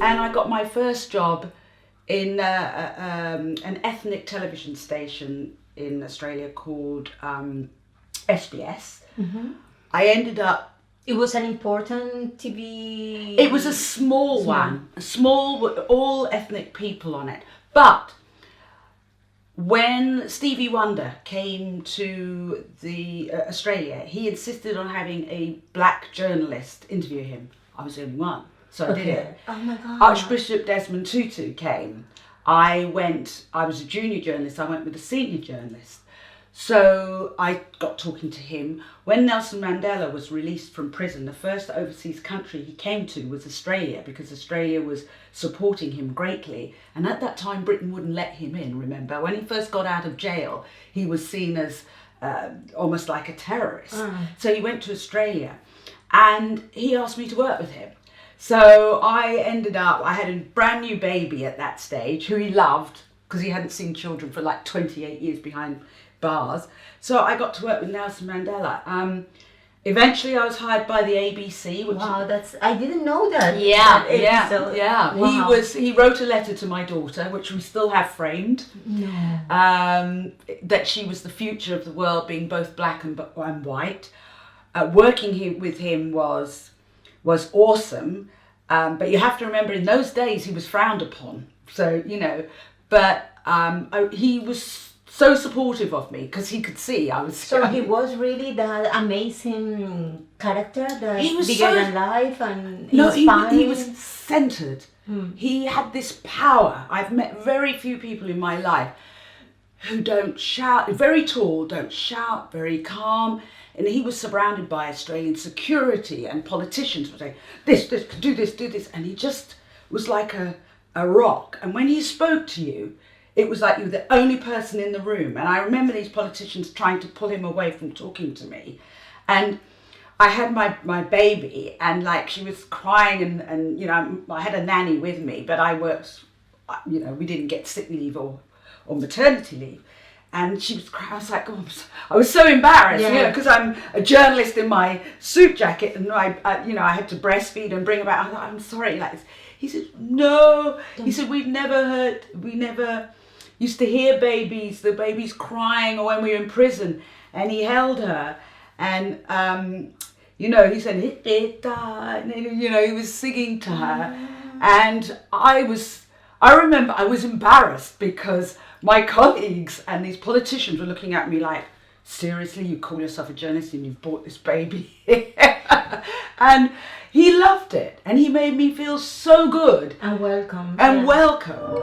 and I got my first job in an ethnic television station in Australia called SBS. I ended up. It was an important TV. It was a small one, all ethnic people on it. But when Stevie Wonder came to the Australia, he insisted on having a black journalist interview him. I was the only one, so I did it. Oh my God. Archbishop Desmond Tutu came. I was a junior journalist, I went with a senior journalist. So I got talking to him. When Nelson Mandela was released from prison, the first overseas country he came to was Australia, because Australia was supporting him greatly. And at that time, Britain wouldn't let him in, remember? When he first got out of jail, he was seen as almost like a terrorist. So he went to Australia and he asked me to work with him. So I had a brand new baby at that stage who he loved, because he hadn't seen children for like 28 years behind bars. So I got to work with Nelson Mandela. Eventually I was hired by the ABC. Which I didn't know that. Yeah. Wow. He wrote a letter to my daughter, which we still have framed. That she was the future of the world, being both black and white. Working with him was awesome. But you have to remember, in those days he was frowned upon. So, but he was so supportive of me, because he could see I was. So he was really that amazing character, that he was bigger than life and inspiring. He was centered. He had this power. I've met very few people in my life who don't shout. Very tall, don't shout, very calm. And he was surrounded by Australian security and politicians would say, this, do this. And he just was like a rock. And when he spoke to you, it was like you were the only person in the room. And I remember these politicians trying to pull him away from talking to me. And I had my baby, and like she was crying, and I had a nanny with me, but I worked, we didn't get sick leave or maternity leave. And she was crying. I was like, I was so embarrassed, because I'm a journalist in my suit jacket, and I had to breastfeed and bring him out. I thought, I'm sorry, like this. He said, no. He said, we never used to hear the babies crying, or when we were in prison. And he held her, and he said, he was singing to her, and I remember I was embarrassed, because my colleagues and these politicians were looking at me like, seriously, you call yourself a journalist and you've brought this baby here? And he loved it, and he made me feel so good. And welcome. Welcome.